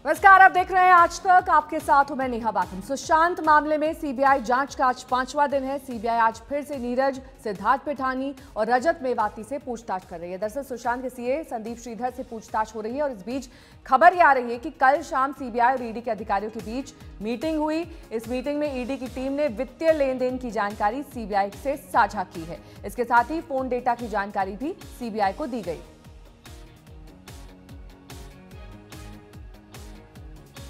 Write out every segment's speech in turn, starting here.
नमस्कार, आप देख रहे हैं आज तक। आपके साथ हूं मैं नेहा बाथम। सुशांत मामले में सीबीआई जांच का आज 5वां दिन है। सीबीआई आज फिर से नीरज, सिद्धार्थ पिठानी और रजत मेवाती से पूछताछ कर रही है। दरअसल सुशांत के सीए संदीप श्रीधर से पूछताछ हो रही है और इस बीच खबर यह आ रही है कि कल शाम सीबीआई और ईडी के अधिकारियों के बीच मीटिंग हुई। इस मीटिंग में ईडी की टीम ने वित्तीय लेन देन की जानकारी सीबीआई से साझा की है। इसके साथ ही फोन डेटा की जानकारी भी सीबीआई को दी गई।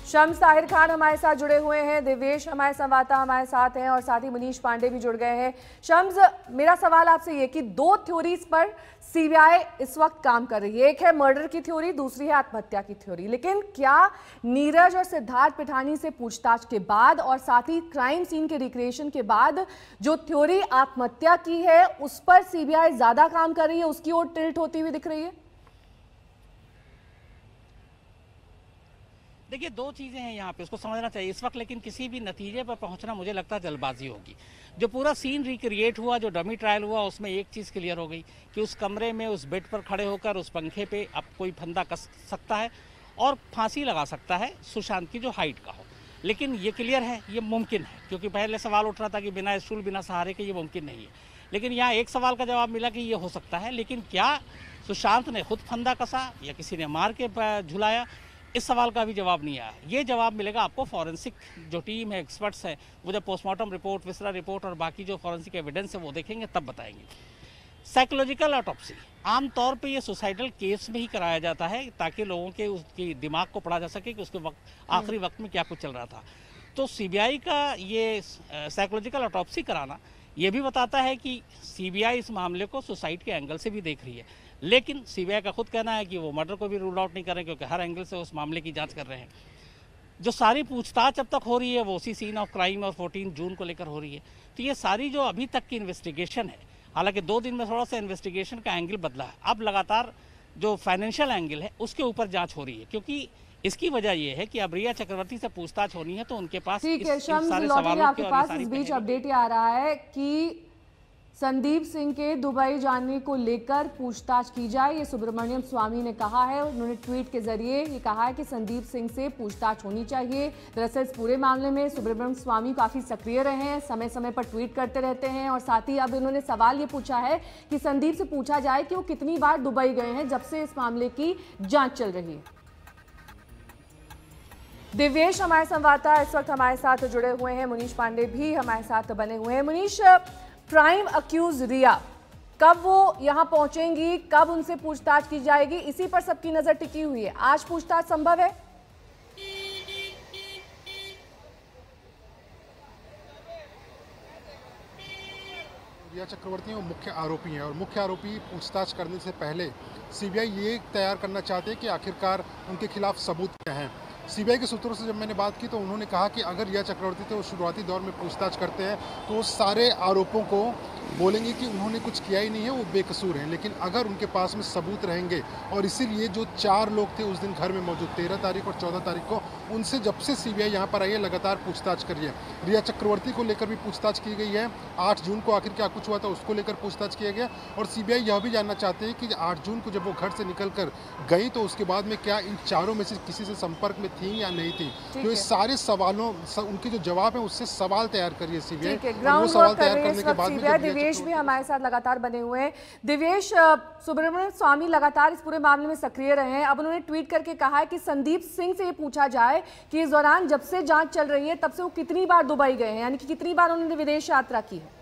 शम्स ताहिर खान हमारे साथ जुड़े हुए हैं, देवेश हमारे संवाददाता हमारे साथ हैं और साथ ही मनीष पांडे भी जुड़ गए हैं। शम्स, मेरा सवाल आपसे ये कि दो थ्योरीज पर सीबीआई इस वक्त काम कर रही है। एक है मर्डर की थ्योरी, दूसरी है आत्महत्या की थ्योरी। लेकिन क्या नीरज और सिद्धार्थ पिठानी से पूछताछ के बाद और साथ ही क्राइम सीन के रिक्रिएशन के बाद जो थ्योरी आत्महत्या की है उस पर सीबीआई ज्यादा काम कर रही है, उसकी ओर टिल्ट होती हुई दिख रही है? देखिए, दो चीज़ें हैं यहाँ पे, उसको समझना चाहिए इस वक्त। लेकिन किसी भी नतीजे पर पहुँचना मुझे लगता है जल्दबाजी होगी। जो पूरा सीन रिक्रिएट हुआ, जो डमी ट्रायल हुआ, उसमें एक चीज़ क्लियर हो गई कि उस कमरे में उस बेड पर खड़े होकर उस पंखे पे अब कोई फंदा कस सकता है और फांसी लगा सकता है सुशांत की जो हाइट का हो। लेकिन ये क्लियर है, ये मुमकिन है, क्योंकि पहले सवाल उठ रहा था कि बिना स्टूल बिना सहारे के ये मुमकिन नहीं है। लेकिन यहाँ एक सवाल का जवाब मिला कि ये हो सकता है। लेकिन क्या सुशांत ने खुद फंदा कसा या किसी ने मार के झुलाया, इस सवाल का भी जवाब नहीं आया। ये जवाब मिलेगा आपको फॉरेंसिक जो टीम है, एक्सपर्ट्स है, वो जब पोस्टमार्टम रिपोर्ट, विसरा रिपोर्ट और बाकी जो फॉरेंसिक एविडेंस है वो देखेंगे तब बताएंगे। साइकोलॉजिकल ऑटोप्सी आमतौर पे ये सुसाइडल केस में ही कराया जाता है ताकि लोगों के उसके दिमाग को पढ़ा जा सके कि उसके आखिरी वक्त में क्या कुछ चल रहा था। तो सीबीआई का ये साइकोलॉजिकल ऑटोप्सी कराना ये भी बताता है कि सीबीआई इस मामले को सुसाइड के एंगल से भी देख रही है। लेकिन सीबीआई का खुद कहना है कि वो मर्डर को भी रूल आउट नहीं कर रहे, क्योंकि हर एंगल से उस मामले की जांच कर रहे हैं। जो सारी पूछताछ अब तक हो रही है वो उसी सीन ऑफ क्राइम और 14 जून को लेकर हो रही है। तो ये सारी जो अभी तक की इन्वेस्टिगेशन है, हालांकि 2 दिन में थोड़ा सा इन्वेस्टिगेशन का एंगल बदला है। अब लगातार जो फाइनेंशियल एंगल है उसके ऊपर जाँच हो रही है, क्योंकि इसकी वजह यह है कि अब रिया चक्रवर्ती से पूछताछ होनी है तो उनके पास सारे सवालों के पास इस बीच अपडेट आ रहा है कि संदीप सिंह के दुबई जाने को लेकर पूछताछ की जाए, ये सुब्रमण्यम स्वामी ने कहा है। उन्होंने ट्वीट के जरिए ये कहा है कि संदीप सिंह से पूछताछ होनी चाहिए। दरअसल इस पूरे मामले में सुब्रमण्यम स्वामी काफी सक्रिय रहे हैं, समय समय पर ट्वीट करते रहते हैं और साथ ही अब इन्होंने सवाल ये पूछा है कि संदीप से पूछा जाए कि वो कितनी बार दुबई गए हैं जब से इस मामले की जांच चल रही है। दिव्येश हमारे संवाददाता इस वक्त हमारे साथ जुड़े हुए हैं, मनीष पांडे भी हमारे साथ बने हुए हैं। मनीष, प्राइम अक्यूज रिया कब वो यहां पहुंचेंगी, कब उनसे पूछताछ की जाएगी, इसी पर सबकी नजर टिकी हुई है। आज पूछताछ संभव है? रिया चक्रवर्ती वो मुख्य आरोपी हैं और मुख्य आरोपी पूछताछ करने से पहले सीबीआई ये तैयार करना चाहते हैं कि आखिरकार उनके खिलाफ सबूत क्या हैं। सीबीआई के सूत्रों से जब मैंने बात की तो उन्होंने कहा कि अगर रिया चक्रवर्ती थे वो शुरुआती दौर में पूछताछ करते हैं तो वो सारे आरोपों को बोलेंगे कि उन्होंने कुछ किया ही नहीं है, वो बेकसूर हैं। लेकिन अगर उनके पास में सबूत रहेंगे, और इसीलिए जो 4 लोग थे उस दिन घर में मौजूद 13 तारीख और 14 तारीख को, उनसे जब से सीबीआई यहाँ पर आई है लगातार पूछताछ कर रही है। रिया चक्रवर्ती को लेकर भी पूछताछ की गई है। 8 जून को आखिर क्या कुछ हुआ था उसको लेकर पूछताछ किया गया। और सीबीआई यह भी जानना चाहते हैं कि 8 जून को जब वो घर से निकल कर गई तो उसके बाद में क्या इन चारों में से किसी से संपर्क में थी या नहीं थी। तो इस सारे सवालों उनके जो जवाब है उससे सवाल तैयार करिए सीबीआई। वो सवाल तैयार करने के बाद में दिव्येश भी हमारे साथ लगातार बने हुए हैं। दिव्येश, सुब्रमण्यम स्वामी लगातार इस पूरे मामले में सक्रिय रहे हैं। अब उन्होंने ट्वीट करके कहा है कि संदीप सिंह से ये पूछा जाए कि इस दौरान जब से जांच चल रही है तब से वो कितनी बार दुबई गए हैं, यानी कि कितनी बार उन्होंने विदेश यात्रा की है।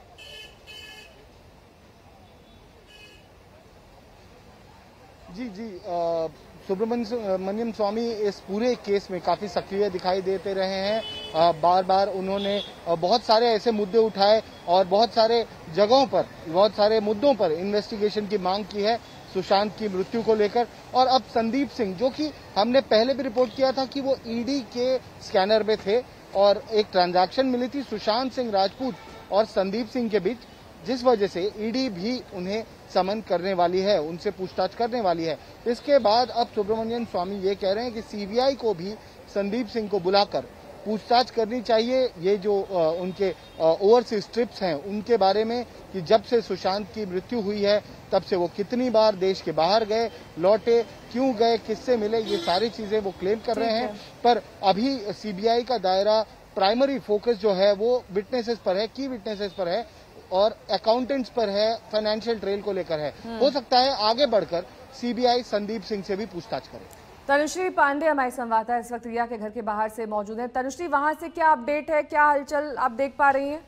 जी, सुब्रमण्यम स्वामी इस पूरे केस में काफी सक्रिय दिखाई देते रहे हैं। बार बार उन्होंने बहुत सारे ऐसे मुद्दे उठाए और बहुत सारे जगहों पर, बहुत सारे मुद्दों पर इन्वेस्टिगेशन की मांग की है सुशांत की मृत्यु को लेकर। और अब संदीप सिंह, जो कि हमने पहले भी रिपोर्ट किया था कि वो ईडी के स्कैनर में थे और एक ट्रांजैक्शन मिली थी सुशांत सिंह राजपूत और संदीप सिंह के बीच, जिस वजह से ईडी भी उन्हें समन करने वाली है, उनसे पूछताछ करने वाली है। इसके बाद अब सुब्रमण्यम स्वामी ये कह रहे हैं कि सीबीआई को भी संदीप सिंह को बुलाकर पूछताछ करनी चाहिए ये जो उनके ओवरसीज ट्रिप्स हैं उनके बारे में, कि जब से सुशांत की मृत्यु हुई है तब से वो कितनी बार देश के बाहर गए, लौटे, क्यों गए, किससे मिले, ये सारी चीजें वो क्लेम कर रहे हैं। पर अभी सीबीआई का दायरा, प्राइमरी फोकस जो है वो विटनेसेस पर है, की विटनेसेस पर है और अकाउंटेंट्स पर है, फाइनेंशियल ट्रेल को लेकर है। हो सकता है आगे बढ़कर सीबीआई संदीप सिंह से भी पूछताछ करे। तनुश्री पांडे हमारे संवाददाता इस वक्त रिया के घर के बाहर से मौजूद हैं। तनुश्री, वहां से क्या अपडेट है, क्या हलचल आप देख पा रही हैं?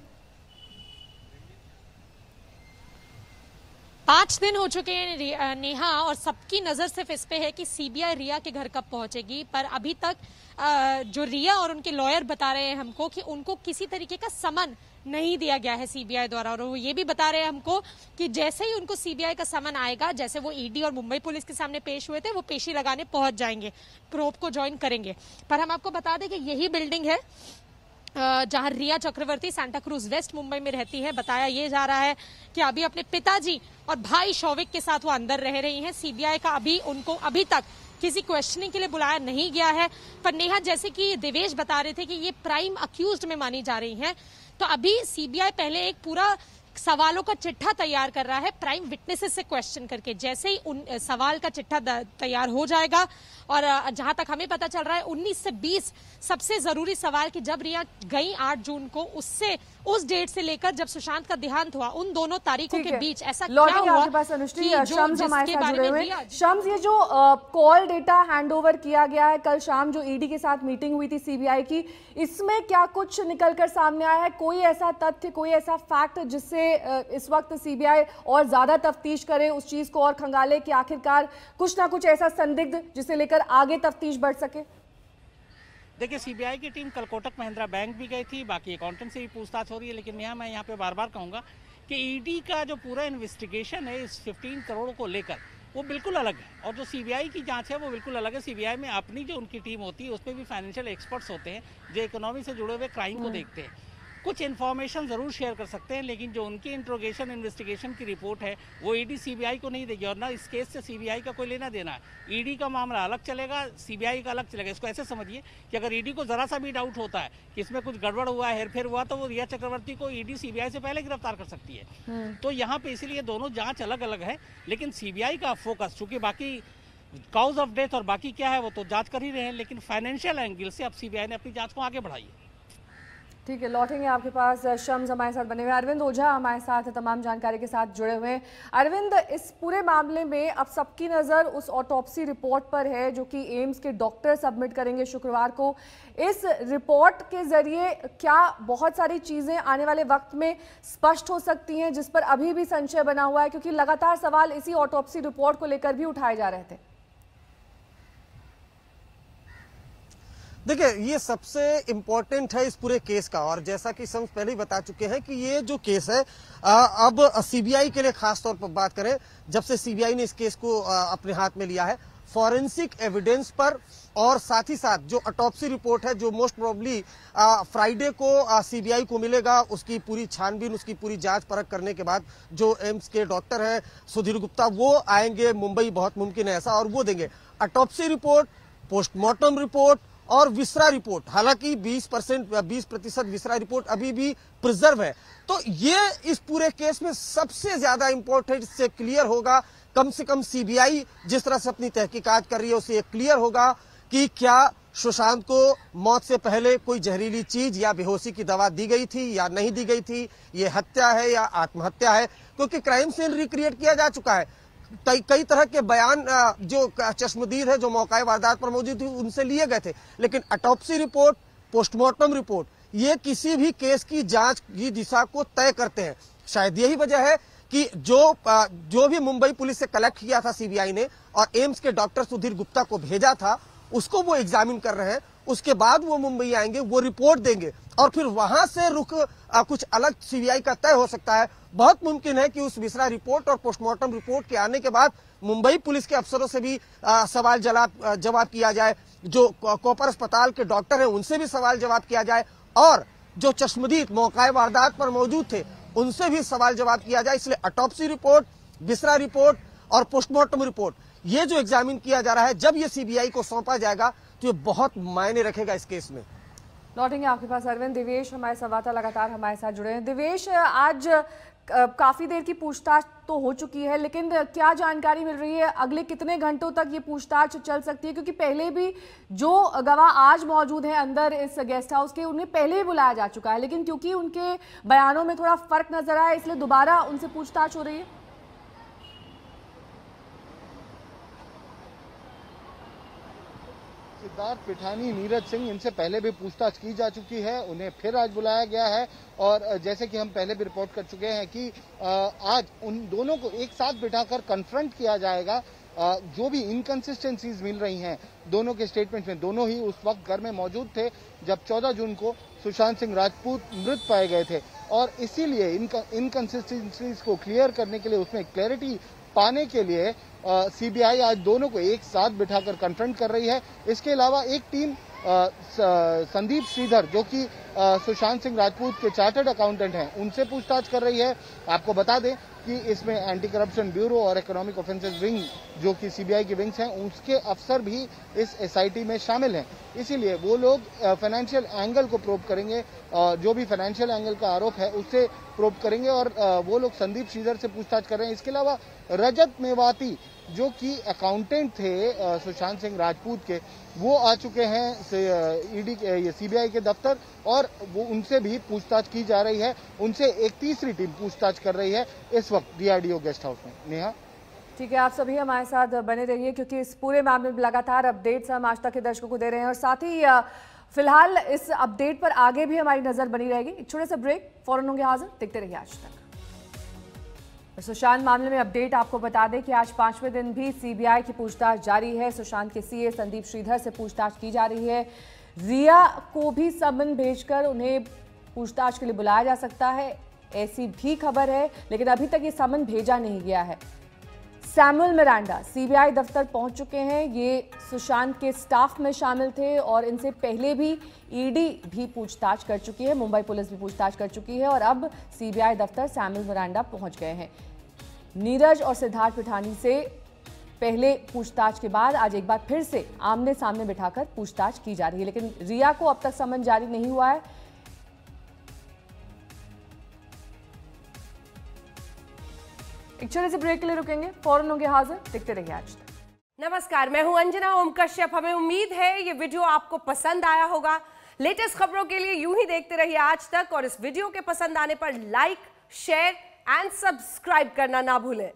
5 दिन हो चुके हैं नेहा, और सबकी नजर सिर्फ इस पे है कि सीबीआई रिया के घर कब पहुंचेगी। पर अभी तक जो रिया और उनके लॉयर बता रहे हैं हमको कि उनको किसी तरीके का समन नहीं दिया गया है सीबीआई द्वारा, और वो ये भी बता रहे हैं हमको कि जैसे ही उनको सीबीआई का समन आएगा, जैसे वो ईडी और मुंबई पुलिस के सामने पेश हुए थे, वो पेशी लगाने पहुंच जाएंगे, प्रोब को ज्वाइन करेंगे। पर हम आपको बता दें कि यही बिल्डिंग है जहां रिया चक्रवर्ती सांता क्रूज वेस्ट मुंबई में रहती है। बताया ये जा रहा है कि अभी अपने पिताजी और भाई शौविक के साथ वो अंदर रह रही हैं। सीबीआई का उनको अभी तक किसी क्वेश्चनिंग के लिए बुलाया नहीं गया है। पर नेहा, जैसे कि देवेश बता रहे थे कि ये प्राइम अक्यूज्ड में मानी जा रही हैं, तो अभी सीबीआई पहले एक पूरा सवालों का चिट्ठा तैयार कर रहा है प्राइम विटनेसेस से क्वेश्चन करके। जैसे ही उन सवाल का चिट्ठा तैयार हो जाएगा, और जहां तक हमें पता चल रहा है 19 से 20 सबसे जरूरी सवाल कि जब रिया गई 8 जून को, उस डेट से लेकर जब सुशांत का देहांत हुआ, उन दोनों तारीखों के बीच ऐसा क्या हुआ आपके पास अनुश्री, शम्स हमारे साथ जुड़े हुए हैं। शम्स, ये जो कॉल डेटा हैंडओवर किया गया है कल शाम, जो ईडी के साथ मीटिंग हुई थी सीबीआई की, इसमें क्या कुछ निकलकर सामने आया है? कोई ऐसा तथ्य, कोई ऐसा फैक्ट जिससे इस वक्त सीबीआई और ज्यादा तफ्तीश करे, उस चीज को और खंगाले कि आखिरकार कुछ ना कुछ ऐसा संदिग्ध जिसे लेकर आगे तफ्तीश बढ़ सके? देखिए, सीबीआई की टीम कल कोटक महिंद्रा बैंक भी गई थी, बाकी अकाउंटेंट से भी पूछताछ हो रही है। लेकिन मैं यहाँ पे बार बार कहूँगा कि ईडी का जो पूरा इन्वेस्टिगेशन है इस 15 करोड़ को लेकर, वो बिल्कुल अलग है, और जो सीबीआई की जांच है वो बिल्कुल अलग है। सीबीआई में अपनी जो उनकी टीम होती है उसमें भी फाइनेंशियल एक्सपर्ट्स होते हैं जो इकोनॉमी से जुड़े हुए क्राइम को देखते हैं। कुछ इन्फॉर्मेशन ज़रूर शेयर कर सकते हैं, लेकिन जो उनकी इंट्रोगेशन इन्वेस्टिगेशन की रिपोर्ट है वो ईडी सीबीआई को नहीं देगी, और ना इस केस से सीबीआई का कोई लेना देना है। ईडी का मामला अलग चलेगा, सीबीआई का अलग चलेगा। इसको ऐसे समझिए कि अगर ईडी को ज़रा सा भी डाउट होता है कि इसमें कुछ गड़बड़ हुआ, हेरफेर हुआ, तो वो रिया चक्रवर्ती को ईडी सीबीआई से पहले गिरफ्तार कर सकती है। तो यहाँ पे इसीलिए दोनों जाँच अलग अलग है, लेकिन सीबीआई का फोकस, चूँकि बाकी कॉज ऑफ डेथ और बाकी क्या है वो तो जाँच कर ही रहे हैं, लेकिन फाइनेंशियल एंगल से अब सीबीआई ने अपनी जाँच को आगे बढ़ाई है। ठीक है, लौटेंगे आपके पास। शम्स हमारे साथ बने हुए, अरविंद ओझा हमारे साथ तमाम जानकारी के साथ जुड़े हुए हैं। अरविंद, इस पूरे मामले में अब सबकी नज़र उस ऑटोप्सी रिपोर्ट पर है जो कि एम्स के डॉक्टर सबमिट करेंगे शुक्रवार को। इस रिपोर्ट के जरिए क्या बहुत सारी चीज़ें आने वाले वक्त में स्पष्ट हो सकती हैं जिस पर अभी भी संशय बना हुआ है, क्योंकि लगातार सवाल इसी ऑटोप्सी रिपोर्ट को लेकर भी उठाए जा रहे थे? देखिए, ये सबसे इम्पोर्टेंट है इस पूरे केस का, और जैसा कि हम पहले ही बता चुके हैं कि ये जो केस है अब सीबीआई के लिए खास तौर पर बात करें, जब से सीबीआई ने इस केस को अपने हाथ में लिया है, फॉरेंसिक एविडेंस पर, और साथ ही साथ जो ऑटोप्सी रिपोर्ट है जो मोस्ट प्रोबेबली फ्राइडे को सीबीआई को मिलेगा, उसकी पूरी छानबीन, उसकी पूरी जांच परख करने के बाद जो एम्स के डॉक्टर हैं सुधीर गुप्ता, वो आएंगे मुंबई, बहुत मुमकिन है ऐसा, और वो देंगे ऑटोप्सी रिपोर्ट, पोस्टमार्टम रिपोर्ट और विसरा रिपोर्ट। हालांकि 20% विसरा रिपोर्ट अभी भी प्रिजर्व है। तो ये इस पूरे केस में सबसे ज्यादा इंपॉर्टेंट, इससे क्लियर होगा, कम से कम सीबीआई जिस तरह से अपनी तहकीकात कर रही है उससे ये क्लियर होगा कि क्या सुशांत को मौत से पहले कोई जहरीली चीज या बेहोशी की दवा दी गई थी या नहीं दी गई थी, ये हत्या है या आत्महत्या है, क्योंकि क्राइम सीन रिक्रिएट किया जा चुका है। कई तरह के बयान जो चश्मदीद है, जो मौका वारदात पर मौजूद थी, उनसे लिए गए थे, लेकिन ऑटोप्सी रिपोर्ट, पोस्टमार्टम रिपोर्ट, ये किसी भी केस की जांच की दिशा को तय करते हैं। शायद यही वजह है कि जो भी मुंबई पुलिस से कलेक्ट किया था सीबीआई ने और एम्स के डॉक्टर सुधीर गुप्ता को भेजा था, उसको वो एग्जामिन कर रहे हैं। उसके बाद वो मुंबई आएंगे, वो रिपोर्ट देंगे, और फिर वहां से रुख कुछ अलग सीबीआई का तय हो सकता है। बहुत मुमकिन है कि उस विसरा रिपोर्ट और पोस्टमार्टम रिपोर्ट के आने के बाद मुंबई पुलिस के अफसरों से भी सवाल जवाब किया जाए, जो कॉपर अस्पताल के डॉक्टर हैं उनसे भी सवाल जवाब किया जाए, और जो चश्मदीद मौका वारदात पर मौजूद थे उनसे भी सवाल जवाब किया जाए। इसलिए ऑटोप्सी रिपोर्ट, विसरा रिपोर्ट और पोस्टमार्टम रिपोर्ट, ये जो एग्जामिन किया जा रहा है, जब ये सीबीआई को सौंपा जाएगा तो ये बहुत मायने रखेगा इस केस में। लौटेंगे आपके पास अरविंद। दिवेश हमारे संवाददाता लगातार हमारे साथ जुड़े हैं। दिवेश, आज काफी देर की पूछताछ तो हो चुकी है, लेकिन क्या जानकारी मिल रही है अगले कितने घंटों तक ये पूछताछ चल सकती है? क्योंकि पहले भी जो गवाह आज मौजूद हैं अंदर इस गेस्ट हाउस के, उन्हें पहले ही बुलाया जा चुका है, लेकिन क्योंकि उनके बयानों में थोड़ा फर्क नजर आया, इसलिए दोबारा उनसे पूछताछ हो रही है। सिद्धार्थ पिठानी, नीरज सिंह, इनसे पहले भी पूछताछ की जा चुकी है, उन्हें फिर आज बुलाया गया है। और जैसे कि हम पहले भी रिपोर्ट कर चुके हैं कि आज उन दोनों को एक साथ बिठाकर कन्फ्रंट किया जाएगा। जो भी इनकंसिस्टेंसीज मिल रही हैं दोनों के स्टेटमेंट में, दोनों ही उस वक्त घर में मौजूद थे जब 14 जून को सुशांत सिंह राजपूत मृत पाए गए थे, और इसीलिए इनकंसिस्टेंसीज को क्लियर करने के लिए, उसमें क्लैरिटी पाने के लिए सीबीआई आज दोनों को एक साथ बिठाकर कन्फ्रंट कर रही है। इसके अलावा एक टीम संदीप श्रीधर, जो कि सुशांत सिंह राजपूत के चार्टर्ड अकाउंटेंट हैं, उनसे पूछताछ कर रही है। आपको बता दें कि इसमें एंटी करप्शन ब्यूरो और इकोनॉमिक ऑफेंसेस विंग, जो कि सीबीआई की विंग्स हैं, उसके अफसर भी इस एसआईटी में शामिल हैं। इसीलिए वो लोग फाइनेंशियल एंगल को प्रोब करेंगे, जो भी फाइनेंशियल एंगल का आरोप है उससे प्रोब करेंगे, और वो लोग संदीप श्रीधर से पूछताछ कर रहे हैं। इसके अलावा रजत मेवाती, जो कि अकाउंटेंट थे सुशांत सिंह राजपूत के, वो आ चुके हैं ईडी के, सीबीआई के दफ्तर, और वो उनसे भी पूछताछ की जा रही है। उनसे एक तीसरी टीम पूछताछ कर रही है इस वक्त डीआरडीओ गेस्ट हाउस में। नेहा, ठीक है, आप सभी हमारे साथ बने रहिए, क्योंकि इस पूरे मामले में लगातार अपडेट्स हम आज तक के दर्शकों को दे रहे हैं, और साथ ही फिलहाल इस अपडेट पर आगे भी हमारी नजर बनी रहेगी। एक छोटे से ब्रेक, फौरन होंगे हाजिर, देखते रहिए आज तक। सुशांत मामले में अपडेट आपको बता दें कि आज 5वें दिन भी सीबीआई की पूछताछ जारी है। सुशांत के सीए संदीप श्रीधर से पूछताछ की जा रही है। रिया को भी समन भेजकर उन्हें पूछताछ के लिए बुलाया जा सकता है, ऐसी भी खबर है, लेकिन अभी तक ये समन भेजा नहीं गया है। सैमुअल मिरांडा सीबीआई दफ्तर पहुंच चुके हैं। ये सुशांत के स्टाफ में शामिल थे और इनसे पहले भी ईडी भी पूछताछ कर चुकी है, मुंबई पुलिस भी पूछताछ कर चुकी है, और अब सीबीआई दफ्तर सैमुअल मिरांडा पहुंच गए हैं। नीरज और सिद्धार्थ पिठानी से पहले पूछताछ के बाद आज एक बार फिर से आमने सामने बिठाकर पूछताछ की जा रही है, लेकिन रिया को अब तक समन जारी नहीं हुआ है। एक छोटे से ब्रेक के लिए रुकेंगे, फौरन होंगे हाजिर, देखते रहिए आज तक। नमस्कार, मैं हूं अंजना ओम कश्यप। हमें उम्मीद है ये वीडियो आपको पसंद आया होगा। लेटेस्ट खबरों के लिए यूं ही देखते रहिए आज तक, और इस वीडियो के पसंद आने पर लाइक, शेयर एंड सब्सक्राइब करना ना भूलें।